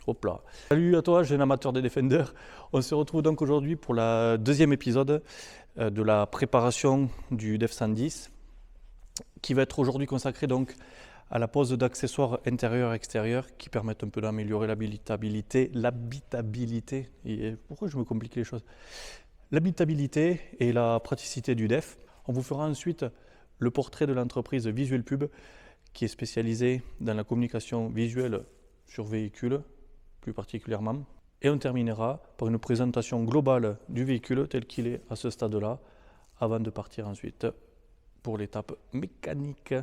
Hop là. Salut à toi, jeune amateur des Defender. On se retrouve donc aujourd'hui pour le deuxième épisode de la préparation du Def 110 qui va être aujourd'hui consacré donc à la pose d'accessoires intérieurs et extérieurs qui permettent un peu d'améliorer l'habitabilité. Et pourquoi je me complique les choses? L'habitabilité et la praticité du Def. On vous fera ensuite le portrait de l'entreprise Visual Pub qui est spécialisée dans la communication visuelle sur véhicule, plus particulièrement. Et on terminera par une présentation globale du véhicule tel qu'il est à ce stade-là, avant de partir ensuite pour l'étape mécanique.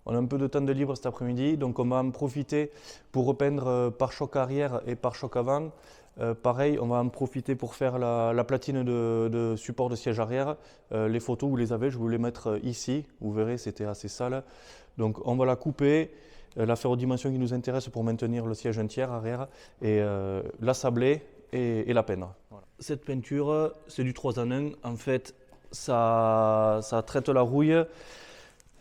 On a un peu de temps de libre cet après-midi, donc on va en profiter pour repeindre pare-choc arrière et pare-choc avant. Pareil, on va en profiter pour faire la platine de support de siège arrière. Les photos, vous les avez, je vais vous les mettre ici. Vous verrez, c'était assez sale. Donc on va la couper, la faire aux dimensions qui nous intéressent pour maintenir le siège un tiers arrière et la sabler et la peindre. Voilà. Cette peinture, c'est du 3 en 1. En fait, ça traite la rouille,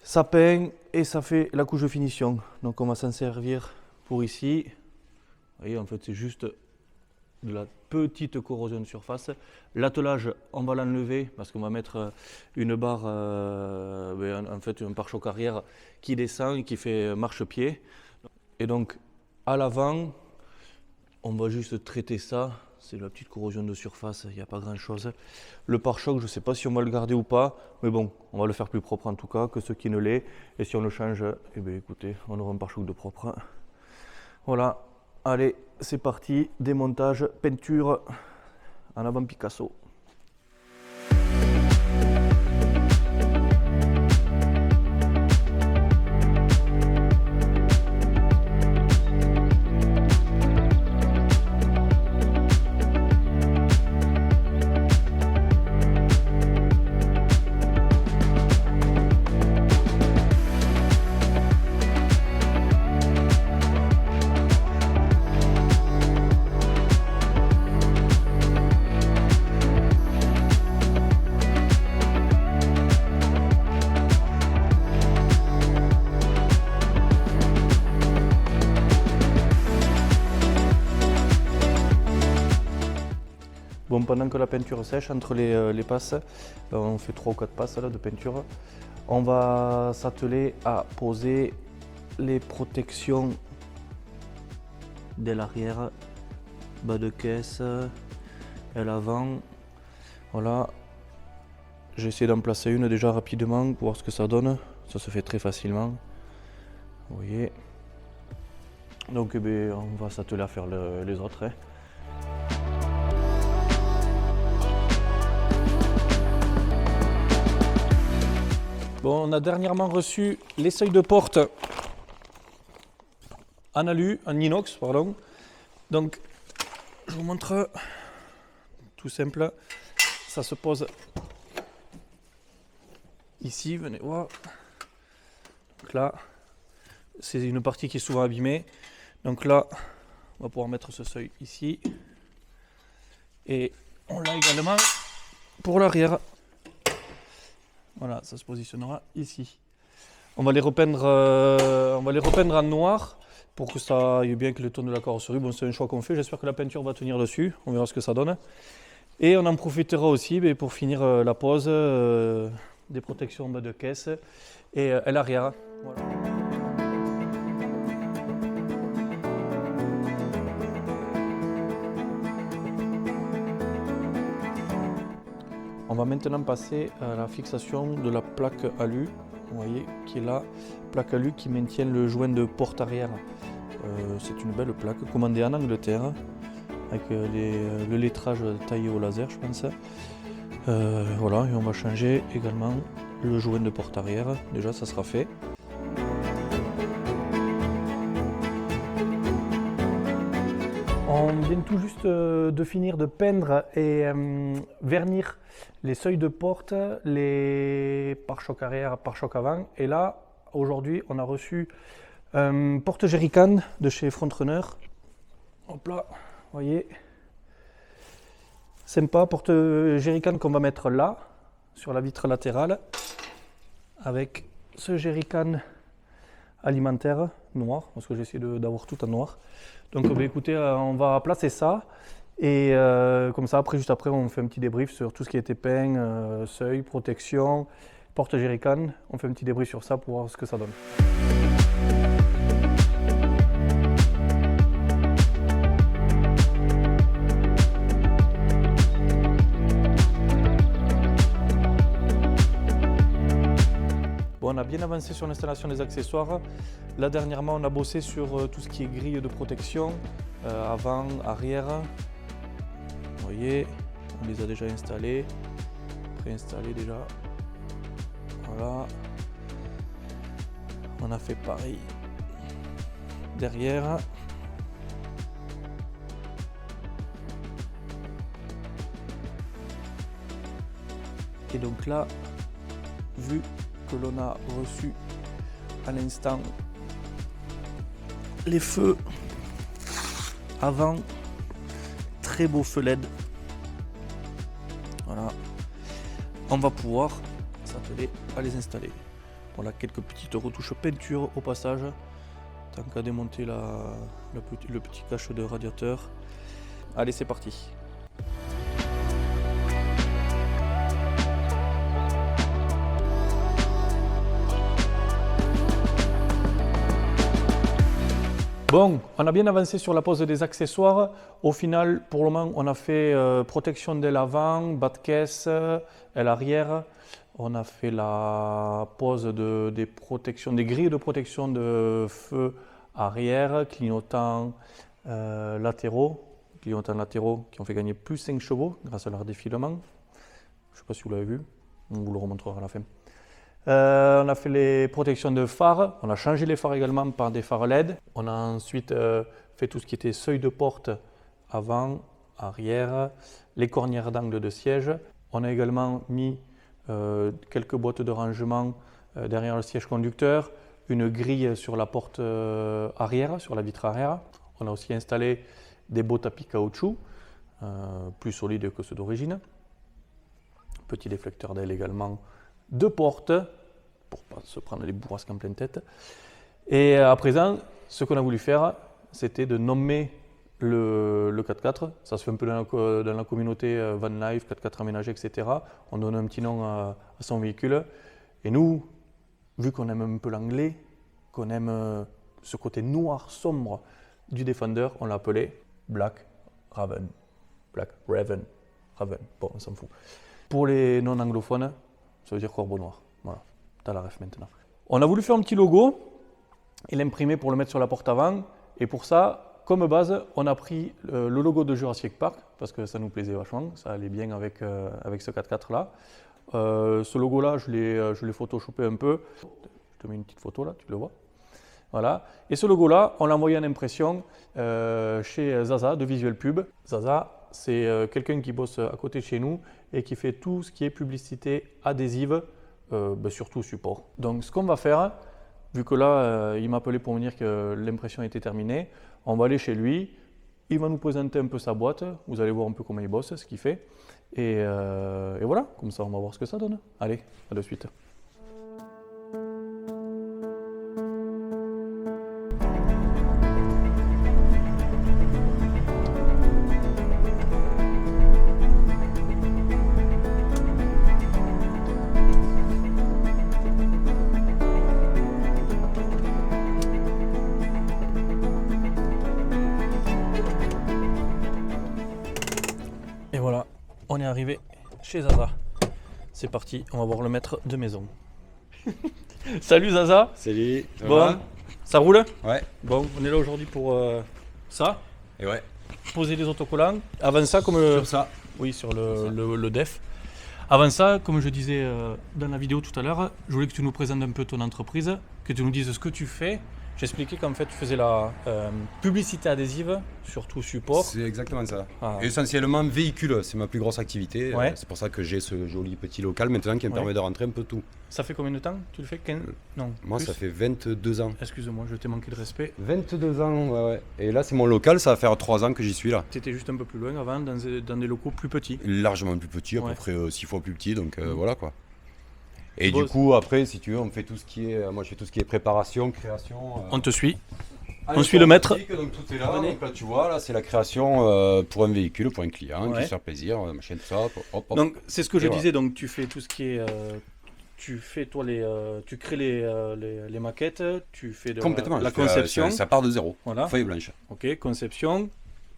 ça peint et ça fait la couche de finition. Donc on va s'en servir pour ici. Vous voyez, en fait, c'est juste de la petite corrosion de surface. L'attelage, on va l'enlever parce qu'on va mettre une barre, en fait un pare-choc arrière qui descend et qui fait marchepied. Et donc à l'avant, on va juste traiter ça. C'est la petite corrosion de surface, il n'y a pas grand chose. Le pare-choc, je ne sais pas si on va le garder ou pas, mais bon, on va le faire plus propre en tout cas que ce qui ne l'est. Et si on le change, eh bien écoutez, on aura un pare-choc de propre. Voilà. Allez, c'est parti, démontage, peinture en avant Picasso. Bon, pendant que la peinture sèche, entre les passes, on fait 3 ou 4 passes là, de peinture, on va s'atteler à poser les protections de l'arrière, bas de caisse et l'avant. Voilà, j'ai essayé d'en placer une déjà rapidement pour voir ce que ça donne. Ça se fait très facilement, vous voyez. Donc eh bien, on va s'atteler à faire les autres. Hein. Bon, on a dernièrement reçu les seuils de porte en inox, pardon. Donc, je vous montre, tout simple, ça se pose ici, venez voir. Donc là, c'est une partie qui est souvent abîmée. Donc là, on va pouvoir mettre ce seuil ici. Et on l'a également pour l'arrière. Voilà, ça se positionnera ici. On va les repeindre en noir pour que ça aille bien avec le ton de la carrosserie. Bon, c'est un choix qu'on fait. J'espère que la peinture va tenir dessus. On verra ce que ça donne. Et on en profitera aussi pour finir la pose des protections en bas de caisse et l'arrière. Voilà. On va maintenant passer à la fixation de la plaque alu, vous voyez, qui est la plaque alu qui maintient le joint de porte arrière. C'est une belle plaque commandée en Angleterre avec le lettrage taillé au laser, je pense. Voilà, et on va changer également le joint de porte arrière. Déjà, ça sera fait. On vient tout juste de finir de peindre et vernir les seuils de porte, les pare-chocs arrière, pare-chocs avant. Et là, aujourd'hui, on a reçu un porte jerrycan de chez Frontrunner. Hop là, vous voyez. sympa, porte jerrycan qu'on va mettre là, sur la vitre latérale, avec ce jerrycan alimentaire noir, parce que j'essaie d'avoir tout en noir. Donc écoutez, on va placer ça, et comme ça, juste après, on fait un petit débrief sur tout ce qui a été peint, seuil, protection, porte jerrycan. On fait un petit débrief sur ça pour voir ce que ça donne. On a bien avancé sur l'installation des accessoires. Là, dernièrement, on a bossé sur tout ce qui est grille de protection, avant, arrière. Vous voyez, on les a déjà installés, préinstallés déjà. Voilà. On a fait pareil derrière. Et donc là, vu que l'on a reçu à l'instant les feux avant, très beaux feux LED. Voilà, on va pouvoir s'atteler à les installer. Voilà, quelques petites retouches peinture au passage, tant qu'à démonter le petit cache de radiateur. Allez, c'est parti. Bon, on a bien avancé sur la pose des accessoires. Au final, pour le moment, on a fait protection de l'avant, bas de caisse, aile arrière. On a fait la pose des protections, des grilles de protection de feu arrière, clignotants latéraux qui ont fait gagner plus 5 chevaux grâce à leur défilement. Je ne sais pas si vous l'avez vu, on vous le remontrera à la fin. On a fait les protections de phares, on a changé les phares également par des phares LED. On a ensuite fait tout ce qui était seuil de porte avant, arrière, les cornières d'angle de siège. On a également mis quelques boîtes de rangement derrière le siège conducteur, une grille sur la porte arrière, sur la vitre arrière. On a aussi installé des beaux tapis caoutchouc, plus solides que ceux d'origine. Petit déflecteur d'aile également. 2 portes pour ne pas se prendre les bourrasques en pleine tête. Et à présent, ce qu'on a voulu faire, c'était de nommer le 4x4. Ça se fait un peu dans la communauté van life, 4x4 aménagé, etc. On donne un petit nom à son véhicule. Et nous, vu qu'on aime un peu l'anglais, qu'on aime ce côté noir sombre du Defender, on l'a appelé Black Raven. Black Raven. Raven. Bon, on s'en fout. Pour les non-anglophones, ça veut dire corbeau noir. Voilà, t'as la ref maintenant. On a voulu faire un petit logo et l'imprimer pour le mettre sur la porte avant. Et pour ça, comme base, on a pris le logo de Jurassic Park parce que ça nous plaisait vachement. Ça allait bien avec ce 4x4 là. Ce logo là, je l'ai photoshopé un peu. Je te mets une petite photo là, tu le vois. Voilà. Et ce logo là, on l'a envoyé en impression chez Zaza de Visual Pub. Zaza, c'est quelqu'un qui bosse à côté de chez nous et qui fait tout ce qui est publicité adhésive, surtout support. Donc ce qu'on va faire, vu que là il m'a appelé pour me dire que l'impression était terminée, on va aller chez lui, il va nous présenter un peu sa boîte, vous allez voir un peu comment il bosse, ce qu'il fait, et voilà, comme ça on va voir ce que ça donne. Allez, à de suite. Et voilà, on est arrivé chez Zaza. C'est parti, on va voir le maître de maison. Salut Zaza. Salut, ça Bon, va? ça roule? Ouais. Bon, on est là aujourd'hui pour ça, Et ouais, poser les autocollants. Avant ça, comme sur ça. oui, sur le def. Avant ça, comme je disais dans la vidéo tout à l'heure, je voulais que tu nous présentes un peu ton entreprise, que tu nous dises ce que tu fais J'expliquais qu'en fait tu faisais la publicité adhésive sur tout support. C'est exactement ça. Ah. Essentiellement véhicule, c'est ma plus grosse activité. Ouais. C'est pour ça que j'ai ce joli petit local maintenant qui me permet de rentrer un peu tout. Ça fait combien de temps tu le fais 15... Non. Moi, plus. ça fait 22 ans. Excuse-moi, je t'ai manqué de respect. 22 ans, ouais. Et là, c'est mon local, ça va faire 3 ans que j'y suis là. Tu étais juste un peu plus loin avant, dans des locaux plus petits. Largement plus petit, à Ouais. peu près 6 fois plus petit, donc voilà quoi. Et Bon, du coup, après, si tu veux, on fait tout ce qui est. Moi, je fais tout ce qui est préparation, création. On te suit. Ah, on suit le maître. Donc tout est là. Venez. Donc là, tu vois, là, c'est la création pour un véhicule, pour un client, qui Ouais. veut se faire plaisir, machin, tout ça. Hop, hop. Donc c'est ce que je voilà. disais, donc tu fais tout ce qui est... tu fais toi tu crées les maquettes, tu fais de Complètement. la je fais conception. ça part de zéro. Voilà. Feuille blanche. Ok, conception.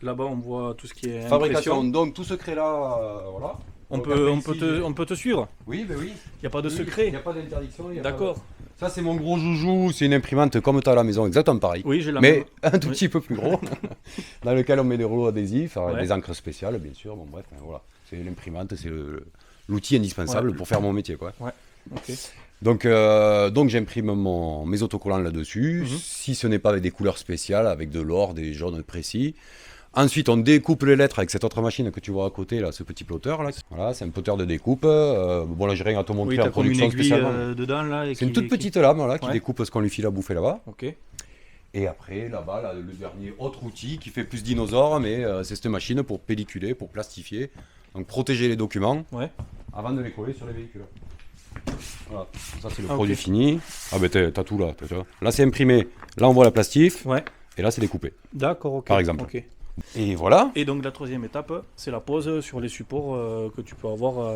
Là-bas on voit tout ce qui est Fabrication. impression. Donc tout se crée là, voilà. On Donc, peut, après, on, ici, on peut te suivre. Oui, ben oui. Il n'y a pas de Oui, secret. Il n'y a pas d'interdiction. il y a D'accord. pas de- Ça, c'est mon gros joujou. C'est une imprimante comme tu as à la maison, exactement pareil. Oui, j'ai la Mais même. un tout Oui. petit peu plus gros, dans lequel on met des rouleaux adhésifs, Ouais. des encres spéciales, bien sûr. Bon, bref, voilà. C'est l'imprimante, c'est l'outil indispensable Ouais. pour faire mon métier, quoi. Ok. Donc j'imprime mes autocollants là-dessus, Mhm. si ce n'est pas avec des couleurs spéciales, avec de l'or, des jaunes précis. Ensuite, on découpe les lettres avec cette autre machine que tu vois à côté, là, ce petit plotter. Là. Voilà, c'est un plotter de découpe. Bon, là, j'ai rien à te montrer Oui, en t'as comme une production aiguille spécialement. dedans là. et C'est une qui- toute qui- petite lame là, qui Ouais. découpe ce qu'on lui file à bouffer là-bas. Ok. Et après, là-bas, là, le dernier autre outil qui fait plus dinosaure, mais c'est cette machine pour pelliculer, pour plastifier, donc protéger les documents Ouais. avant de les coller sur les véhicules. Voilà, ça c'est le Ah, produit ok. fini. Ah ben t'as tout là, tu vois. Là c'est imprimé, là on voit la plastif, Ouais. et là c'est découpé. D'accord. Ok. Par exemple. Ok. Et voilà. Et donc la troisième étape, c'est la pose sur les supports que tu peux avoir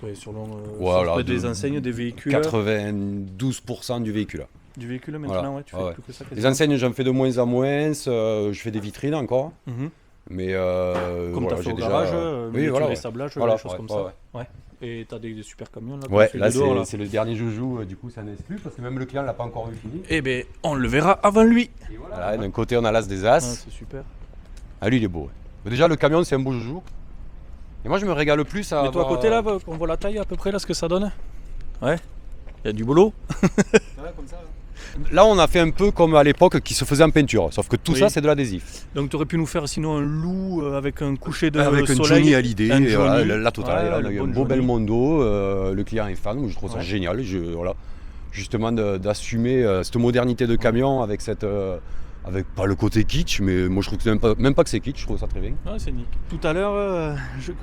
ouais, sur Voilà, des de- enseignes, des véhicules. 92% du véhicule. Du véhicule maintenant, Voilà. ouais, tu fais Ah ouais. plus que ça. Les quasiment. enseignes j'en fais de moins en moins, je fais des vitrines encore, Mhm. mais Comme voilà, tu as fait j'ai au déjà- garage, oui, voilà, les ouais. sablages, Voilà, des choses ouais, comme ouais, ça. ouais. Ouais. Et tu as des super camions là. Ouais, comme là celui de dehors, là. c'est le dernier joujou, du coup ça n'exclut parce que même le client l'a pas encore vu fini. Eh ben, on le verra avant lui. Voilà, d'un côté on a l'as des Ah, as. c'est super. Ah lui il est beau. Ouais. Mais déjà le camion c'est un beau joujou. Et moi je me régale plus à Mais toi à avoir, côté là, on voit la taille à peu près là, ce que ça donne. Ouais. Il y a du boulot. Là on a fait un peu comme à l'époque qui se faisait en peinture, sauf que tout Oui. ça c'est de l'adhésif. Donc tu aurais pu nous faire sinon un loup avec un coucher de Avec un soleil. Johnny Hallyday, un et voilà, Johnny. la totale. Ouais, Et là, on le a eu bon un beau Johnny. Belmondo, le client est fan, je trouve ça Ouais. génial. Voilà. Justement d'assumer cette modernité de camion avec avec pas le côté kitsch, mais moi je trouve que même pas que c'est kitsch, je trouve ça très bien. Ouais, c'est nickel. Tout à l'heure,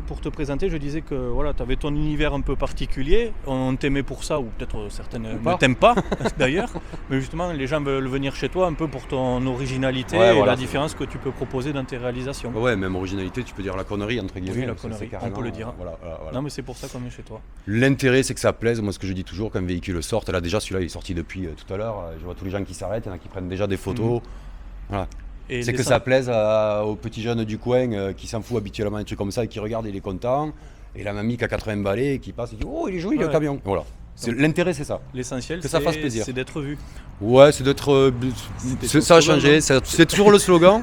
pour te présenter, je disais que voilà, tu avais ton univers un peu particulier. On t'aimait pour ça, ou peut-être certaines ne pas. t'aiment pas d'ailleurs. Mais justement, les gens veulent venir chez toi un peu pour ton originalité Ouais, et voilà. la différence que tu peux proposer dans tes réalisations. Ouais, même originalité, tu peux dire la connerie entre guillemets. la ça, connerie, c'est carrément, on peut le dire. Voilà. Non, mais c'est pour ça qu'on est chez toi. L'intérêt, c'est que ça plaise. Moi, ce que je dis toujours, quand un véhicule sort, là déjà, celui-là, il est sorti depuis tout à l'heure. Je vois tous les gens qui s'arrêtent, il y en a qui prennent déjà des photos. Voilà. Et C'est les que sa- ça plaise aux petits jeunes du coin qui s'en fout habituellement des trucs comme ça et qui regardent, il est content. Et la mamie qui a 80 balais et qui passe et dit oh, il est joli le Ouais. camion. Voilà. L'intérêt, c'est ça. L'essentiel, que ça fasse plaisir. c'est d'être vu. Ouais, c'est d'être. C'était Ça a ton slogan, changé. non C'est toujours le slogan.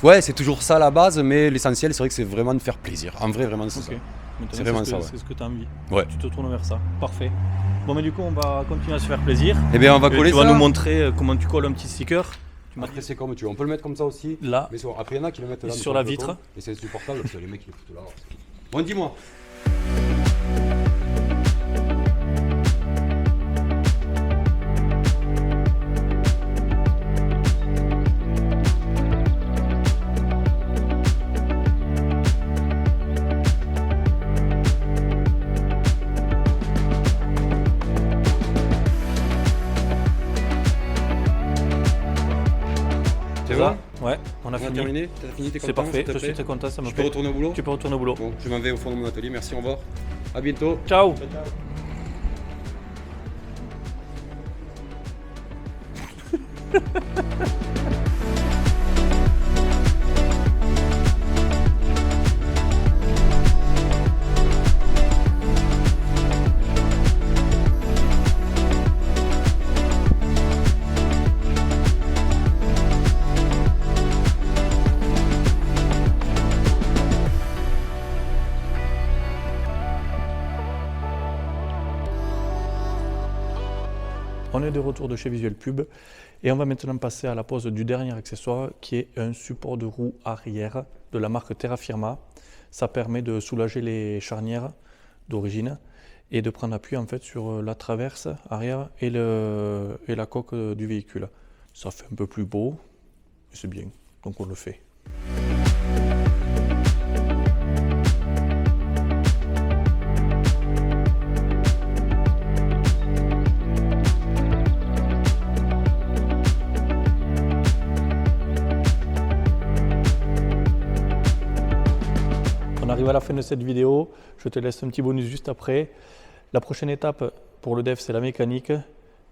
Ouais, c'est toujours ça la base, mais l'essentiel, c'est vrai que c'est vraiment de faire plaisir. En vrai, vraiment, c'est Ok. ça. Maintenant, C'est vraiment ce ça, que- ouais. C'est ce que tu as envie. Ouais. Tu te tournes vers ça. Parfait. Bon, mais du coup, on va continuer à se faire plaisir. Eh bien, on va Et coller tu ça. vas nous montrer comment tu colles un petit sticker. Tu m'as Après, dit c'est comme tu veux. On peut le mettre comme ça aussi. là. Mais après, il y en a qui le mettent là. sur mais la ça, vitre. Et c'est insupportable parce que les mecs, ils le foutent là. Bon, dis-moi. C'est bon? Ouais, on a On a fini. terminé? T'as fini tes C'est comptes, parfait, s'il te je plaît suis très content, ça me Je peux plaît. retourner au boulot? Tu peux retourner au boulot. Bon, je m'en vais au fond de mon atelier. Merci, au revoir. À bientôt. Ciao. On On est de retour de chez Visual Pub et on va maintenant passer à la pose du dernier accessoire qui est un support de roue arrière de la marque Terra Firma. Ça permet de soulager les charnières d'origine et de prendre appui en fait sur la traverse arrière et la coque du véhicule. Ça fait un peu plus beau, et c'est bien, donc on le fait. On arrive à la fin de cette vidéo, je te laisse un petit bonus juste après. La prochaine étape pour le dev, c'est la mécanique.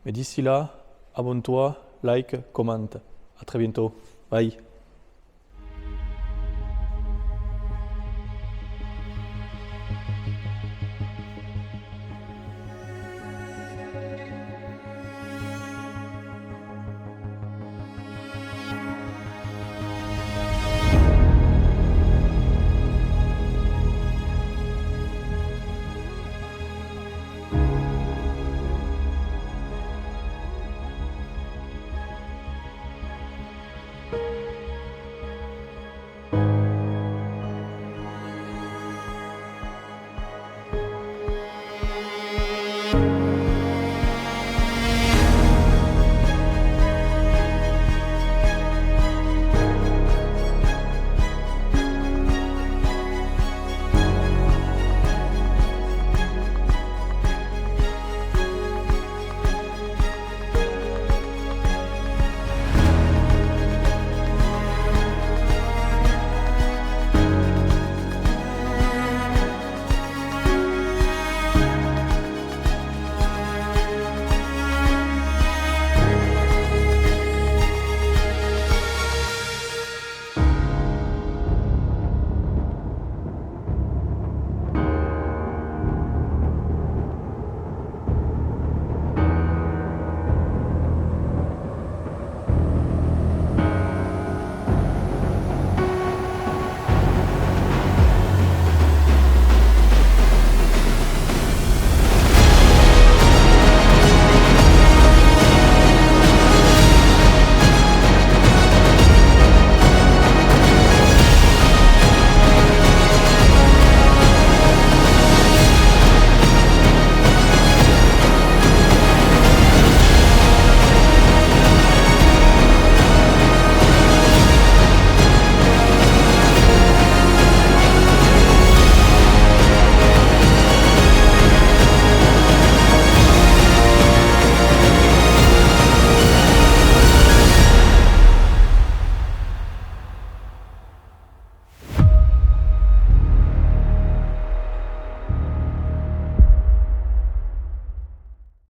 Mais d'ici là, abonne-toi, like, commente. À très bientôt. Bye.